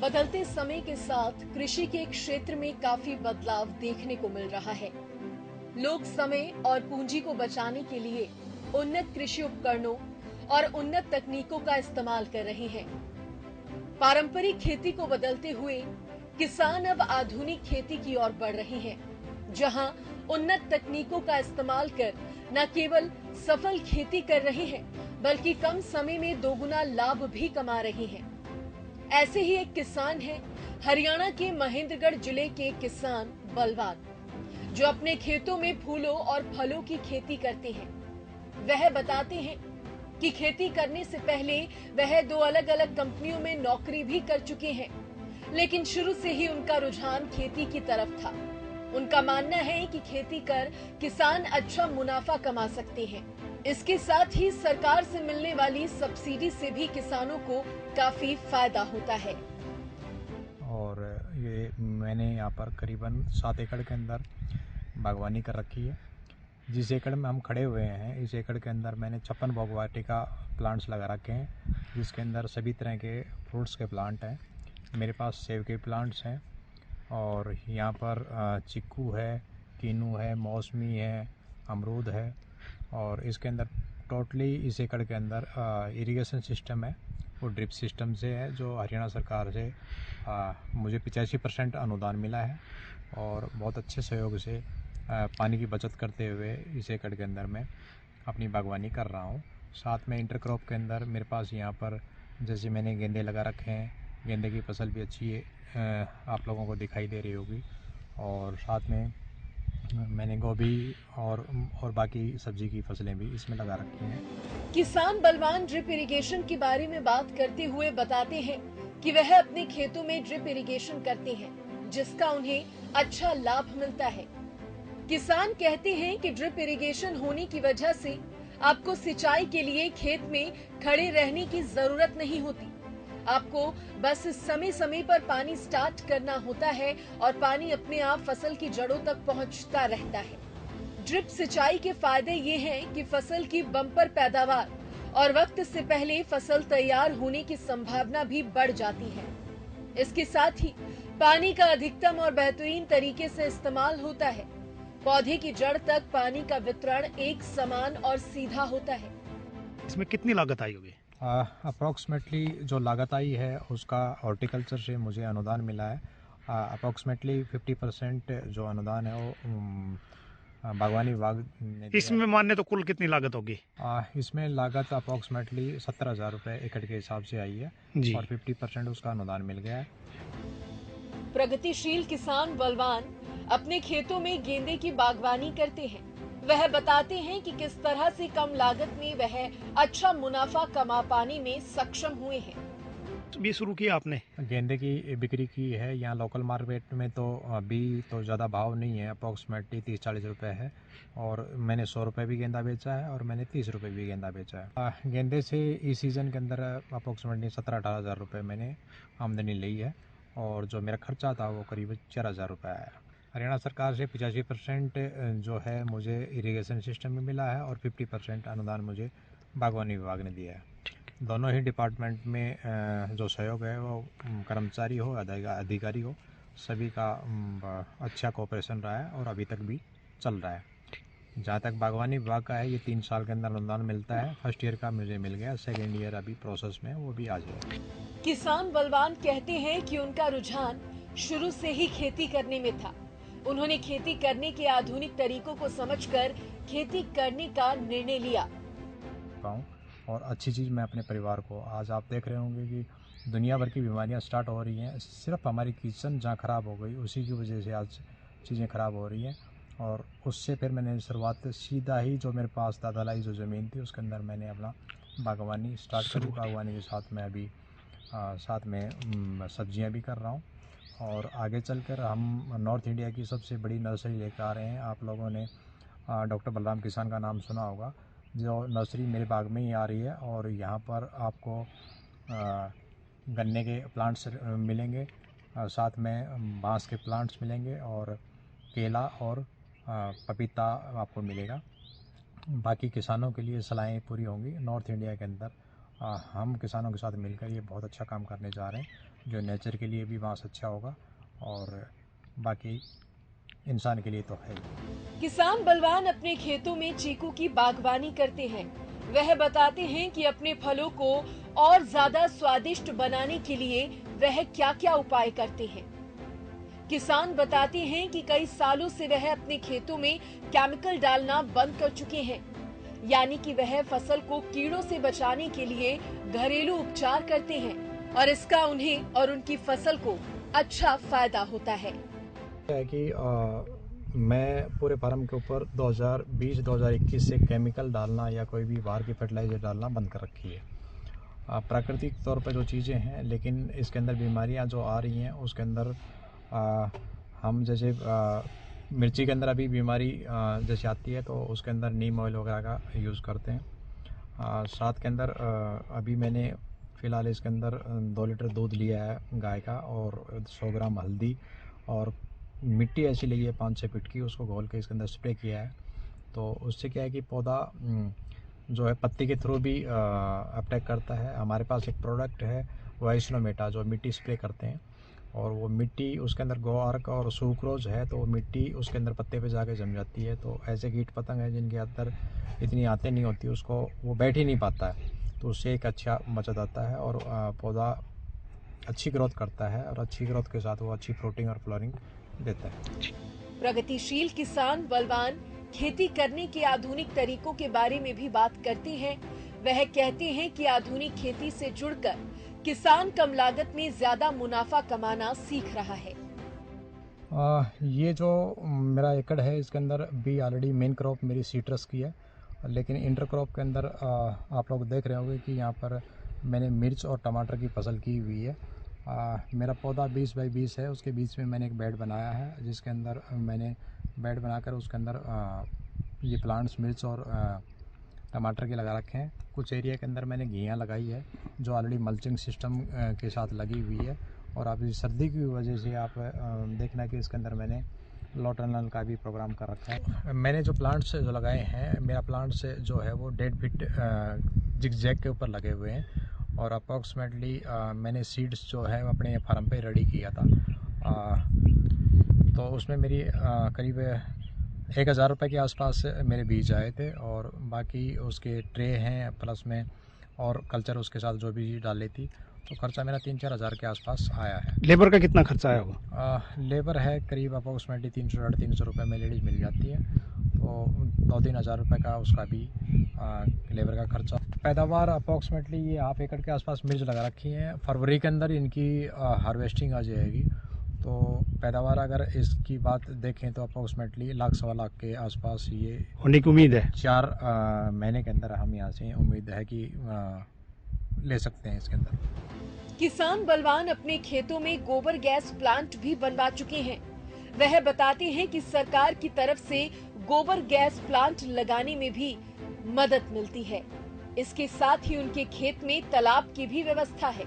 बदलते समय के साथ कृषि के क्षेत्र में काफी बदलाव देखने को मिल रहा है। लोग समय और पूंजी को बचाने के लिए उन्नत कृषि उपकरणों और उन्नत तकनीकों का इस्तेमाल कर रहे हैं। पारंपरिक खेती को बदलते हुए किसान अब आधुनिक खेती की ओर बढ़ रहे हैं, जहां उन्नत तकनीकों का इस्तेमाल कर न केवल सफल खेती कर रहे हैं, बल्कि कम समय में दोगुना लाभ भी कमा रहे हैं। ऐसे ही एक किसान हैं हरियाणा के महेंद्रगढ़ जिले के किसान बलवान, जो अपने खेतों में फूलों और फलों की खेती करते हैं। वह बताते हैं कि खेती करने से पहले वह 2 अलग-अलग कंपनियों में नौकरी भी कर चुके हैं, लेकिन शुरू से ही उनका रुझान खेती की तरफ था। उनका मानना है कि खेती कर किसान अच्छा मुनाफा कमा सकते हैं। इसके साथ ही सरकार से मिलने वाली सब्सिडी से भी किसानों को काफी फायदा होता है। और ये मैंने यहाँ पर करीबन 7 एकड़ के अंदर बागवानी कर रखी है। जिस एकड़ में हम खड़े हुए हैं, इस एकड़ के अंदर मैंने 56 बागवाटिका प्लांट्स लगा रखे हैं, जिसके अंदर सभी तरह के फ्रूट्स के प्लांट हैं। मेरे पास सेब के प्लांट्स हैं और यहाँ पर चीकू है, कीनू है, मौसमी है, अमरूद है। और इसके अंदर टोटली इस एकड़ के अंदर इरिगेशन सिस्टम है, वो ड्रिप सिस्टम से है, जो हरियाणा सरकार से मुझे 85% अनुदान मिला है और बहुत अच्छे सहयोग से पानी की बचत करते हुए इस एकड़ के अंदर मैं अपनी बागवानी कर रहा हूँ। साथ में इंटरक्रॉप के अंदर मेरे पास यहाँ पर जैसे मैंने गेंदे लगा रखे हैं, गेंदे की फसल भी अच्छी है, आप लोगों को दिखाई दे रही होगी। और साथ में मैंने गोभी और बाकी सब्जी की फसलें भी इसमें लगा रखी हैं। किसान बलवान ड्रिप इरिगेशन के बारे में बात करते हुए बताते हैं कि वह अपने खेतों में ड्रिप इरिगेशन करते हैं, जिसका उन्हें अच्छा लाभ मिलता है। किसान कहते हैं कि ड्रिप इरिगेशन होने की वजह से आपको सिंचाई के लिए खेत में खड़े रहने की जरूरत नहीं होती। आपको बस समय समय पर पानी स्टार्ट करना होता है और पानी अपने आप फसल की जड़ों तक पहुंचता रहता है। ड्रिप सिंचाई के फायदे ये हैं कि फसल की बम्पर पैदावार और वक्त से पहले फसल तैयार होने की संभावना भी बढ़ जाती है। इसके साथ ही पानी का अधिकतम और बेहतरीन तरीके से इस्तेमाल होता है। पौधे की जड़ तक पानी का वितरण एक समान और सीधा होता है। इसमें कितनी लागत आई होगी? अप्रॉक्सीमेटली जो लागत आई है उसका हॉर्टिकल्चर से मुझे अनुदान मिला है। अप्रॉक्सीमेटली 50% जो अनुदान है वो बागवानी विभाग ने दिया। इसमें मानने तो कुल कितनी लागत होगी? इसमें लागत अप्रॉक्सीमेटली 17,000 रुपये एकड़ के हिसाब से आई है जी। और 50% उसका अनुदान मिल गया है। प्रगतिशील किसान बलवान अपने खेतों में गेंदे की बागवानी करते हैं। वह बताते हैं कि किस तरह से कम लागत में वह अच्छा मुनाफा कमा पाने में सक्षम हुए हैं। भी शुरू किया आपने? गेंदे की बिक्री की है। यहाँ लोकल मार्केट में तो अभी तो ज़्यादा भाव नहीं है, अप्रॉक्सीमेटली 30-40 रुपये है। और मैंने 100 रुपये भी गेंदा बेचा है और मैंने 30 रुपये भी गेंदा बेचा है। गेंदे से इस सीज़न के अंदर अप्रॉक्सीमेटली 17-18 हज़ार रुपये मैंने आमदनी ली है और जो मेरा खर्चा था वो करीब 4,000 रुपये आया। हरियाणा सरकार से 85% जो है मुझे इरिगेशन सिस्टम में मिला है और 50% अनुदान मुझे बागवानी विभाग ने दिया है। दोनों ही डिपार्टमेंट में जो सहयोग है वो कर्मचारी हो अधिकारी हो, सभी का अच्छा कोऑपरेशन रहा है और अभी तक भी चल रहा है। जहाँ तक बागवानी विभाग का है, ये 3 साल के अंदर अनुदान मिलता है। फर्स्ट ईयर का मुझे मिल गया, सेकेंड ईयर अभी प्रोसेस में, वो भी आ जाएगा। किसान बलवान कहते हैं कि उनका रुझान शुरू से ही खेती करने में था। उन्होंने खेती करने के आधुनिक तरीकों को समझकर खेती करने का निर्णय लिया। और अच्छी चीज़ मैं अपने परिवार को, आज आप देख रहे होंगे कि दुनिया भर की बीमारियां स्टार्ट हो रही हैं, सिर्फ हमारी किचन जहाँ ख़राब हो गई उसी की वजह से आज चीज़ें ख़राब हो रही हैं। और उससे फिर मैंने शुरुआत सीधा ही जो मेरे पास दादालाई जो ज़मीन थी उसके अंदर मैंने अपना बागवानी स्टार्ट करी। बागवानी के साथ में अभी साथ में सब्जियां भी कर रहा हूँ और आगे चलकर हम नॉर्थ इंडिया की सबसे बड़ी नर्सरी लेकर आ रहे हैं। आप लोगों ने डॉक्टर बलराम किसान का नाम सुना होगा, जो नर्सरी मेरे बाग में ही आ रही है। और यहाँ पर आपको गन्ने के प्लांट्स मिलेंगे, साथ में बांस के प्लांट्स मिलेंगे और केला और पपीता आपको मिलेगा। बाकी किसानों के लिए सलाहें पूरी होंगी। नॉर्थ इंडिया के अंदर हम किसानों के साथ मिलकर ये बहुत अच्छा काम करने जा रहे हैं। जो नेचर के लिए भी बांस अच्छा होगा और बाकी इंसान के लिए तो है। किसान बलवान अपने खेतों में चीकू की बागवानी करते हैं। वह बताते हैं कि अपने फलों को और ज्यादा स्वादिष्ट बनाने के लिए वह क्या-क्या उपाय करते हैं। किसान बताते हैं कि कई सालों से वह अपने खेतों में केमिकल डालना बंद कर चुके हैं, यानी कि वह फसल को कीड़ों से बचाने के लिए घरेलू उपचार करते हैं और इसका उन्हें और उनकी फसल को अच्छा फायदा होता है। है कि मैं पूरे फार्म के ऊपर 2020-2021 से केमिकल डालना या कोई भी बाहर की फर्टिलाइज़र डालना बंद कर रखी है। प्राकृतिक तौर पर जो चीज़ें हैं, लेकिन इसके अंदर बीमारियां जो आ रही हैं उसके अंदर हम जैसे मिर्ची के अंदर अभी बीमारी जैसे आती है तो उसके अंदर नीम ऑयल वगैरह का यूज़ करते हैं। साथ के अंदर अभी मैंने फ़िलहाल इसके अंदर 2 लीटर दूध लिया है गाय का और 100 ग्राम हल्दी और मिट्टी ऐसी ली है 5-6 फीट की, उसको घोल के इसके अंदर स्प्रे किया है। तो उससे क्या है कि पौधा जो है पत्ती के थ्रू भी अटैक करता है। हमारे पास एक प्रोडक्ट है वाइस्नोमेटा जो मिट्टी स्प्रे करते हैं और वो मिट्टी उसके अंदर गोआर्क और सुक्रोज है तो मिट्टी उसके अंदर पत्ते पे जाके जम जाती है। तो ऐसे कीट पतंग हैं जिनके अंदर इतनी आते नहीं होती, उसको वो बैठ ही नहीं पाता है, तो उससे एक अच्छा बचत आता है और पौधा अच्छी ग्रोथ करता है और अच्छी ग्रोथ के साथ वो अच्छी फ्रूटिंग और फ्लोरिंग देता है। प्रगतिशील किसान बलवान खेती करने के आधुनिक तरीकों के बारे में भी बात करते हैं। वह कहते हैं कि आधुनिक खेती से जुड़कर किसान कम लागत में ज्यादा मुनाफा कमाना सीख रहा है। ये जो मेरा एकड़ है इसके अंदर भी ऑलरेडी मेन क्रॉप मेरी सीट्रस की है, लेकिन इंटर क्रॉप के अंदर आप लोग देख रहे होंगे कि यहाँ पर मैंने मिर्च और टमाटर की फसल की हुई है। मेरा पौधा 20 बाई 20 है, उसके बीच में मैंने एक बेड बनाया है जिसके अंदर मैंने बेड बनाकर उसके अंदर ये प्लांट्स मिर्च और टमाटर के लगा रखे हैं। कुछ एरिया के अंदर मैंने घियाँ लगाई है जो ऑलरेडी मल्चिंग सिस्टम के साथ लगी हुई है और अभी सर्दी की वजह से आप देखना कि इसके अंदर मैंने लो टनल का भी प्रोग्राम कर रखा है। मैंने जो प्लांट्स जो लगाए हैं, मेरा प्लांट्स जो है वो 1.5 फीट जिगजैग के ऊपर लगे हुए हैं और अप्रॉक्सीमेटली मैंने सीड्स जो है अपने फार्म पे रेडी किया था। तो उसमें मेरी करीब 1000 रुपये के आसपास मेरे बीज आए थे और बाकी उसके ट्रे हैं प्लस में और कल्चर उसके साथ जो भी डाली थी, तो खर्चा मेरा 3-4 हज़ार के आसपास आया है। लेबर का कितना खर्चा आया होगा? लेबर है करीब अप्रॉक्सीमेटली 300-350 रुपये में लेडीज़ मिल जाती है, तो 2-3 हज़ार रुपये का उसका भी लेबर का खर्चा। पैदावार अप्रॉक्सीमेटली ये हाफ एकड़ के आसपास मिर्च लगा रखी है। फरवरी के अंदर इनकी हार्वेस्टिंग आ जाएगी, तो पैदावार अगर इसकी बात देखें तो अप्रॉक्सीमेटली 1-1.25 लाख के आसपास ये होने की उम्मीद है। 4 महीने के अंदर हम यहाँ से उम्मीद है कि ले सकते हैं इसके अंदर। किसान बलवान अपने खेतों में गोबर गैस प्लांट भी बनवा चुके हैं। वह बताते हैं कि सरकार की तरफ से गोबर गैस प्लांट लगाने में भी मदद मिलती है। इसके साथ ही उनके खेत में तालाब की भी व्यवस्था है।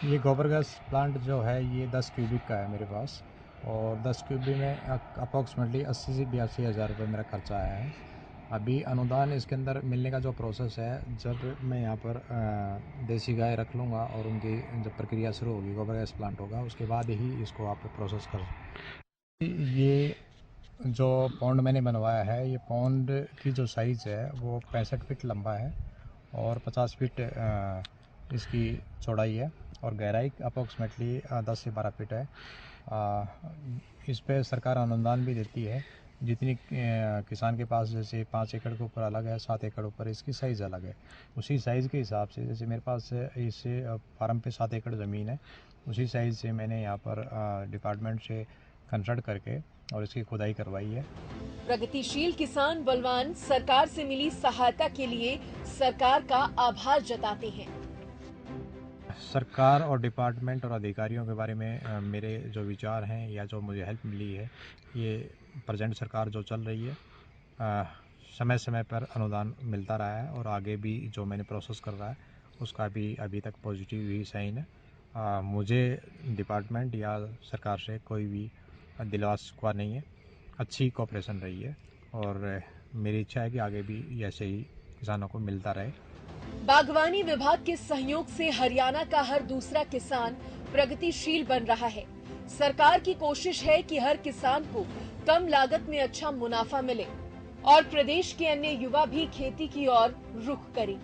ये गोबर गैस प्लांट जो है ये 10 क्यूबिक का है मेरे पास और 10 क्यूबिक में अप्रॉक्सीमेटली 80 से 82 हज़ार रुपये मेरा खर्चा आया है। अभी अनुदान इसके अंदर मिलने का जो प्रोसेस है, जब मैं यहाँ पर देसी गाय रख लूँगा और उनकी जब प्रक्रिया शुरू होगी, गोबर गैस प्लांट होगा, उसके बाद ही इसको आप प्रोसेस कर। ये जो पौंड मैंने बनवाया है, ये पौंड की जो साइज़ है वो 65 फीट लंबा है और 50 फीट इसकी चौड़ाई है और गहराई अप्रॉक्सीमेटली 10 से 12 फीट है। इस पे सरकार अनुदान भी देती है। जितनी किसान के पास जैसे 5 एकड़ के ऊपर अलग है, 7 एकड़ ऊपर इसकी साइज़ अलग है, उसी साइज़ के हिसाब से जैसे मेरे पास इस फार्म पे 7 एकड़ ज़मीन है, उसी साइज़ से मैंने यहाँ पर डिपार्टमेंट से कंसल्ट करके और इसकी खुदाई करवाई है। प्रगतिशील किसान बलवान सरकार से मिली सहायता के लिए सरकार का आभार जताते हैं। सरकार और डिपार्टमेंट और अधिकारियों के बारे में मेरे जो विचार हैं या जो मुझे हेल्प मिली है, ये प्रेजेंट सरकार जो चल रही है समय समय पर अनुदान मिलता रहा है और आगे भी जो मैंने प्रोसेस कर रहा है उसका भी अभी तक पॉजिटिव ही साइन है। मुझे डिपार्टमेंट या सरकार से कोई भी दिलवा शिकवा नहीं है, अच्छी कोऑपरेशन रही है और मेरी इच्छा है कि आगे भी ऐसे ही किसानों को मिलता रहे। बागवानी विभाग के सहयोग से हरियाणा का हर दूसरा किसान प्रगतिशील बन रहा है। सरकार की कोशिश है कि हर किसान को कम लागत में अच्छा मुनाफा मिले और प्रदेश के अन्य युवा भी खेती की ओर रुख करें।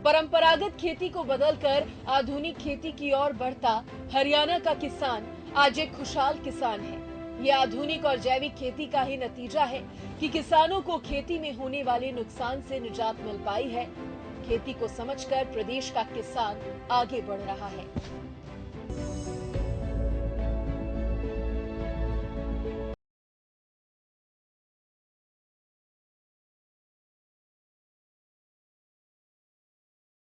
परंपरागत खेती को बदलकर आधुनिक खेती की ओर बढ़ता हरियाणा का किसान आज एक खुशहाल किसान है। ये आधुनिक और जैविक खेती का ही नतीजा है कि किसानों को खेती में होने वाले नुकसान से निजात मिल पाई है। खेती को समझकर प्रदेश का किसान आगे बढ़ रहा है।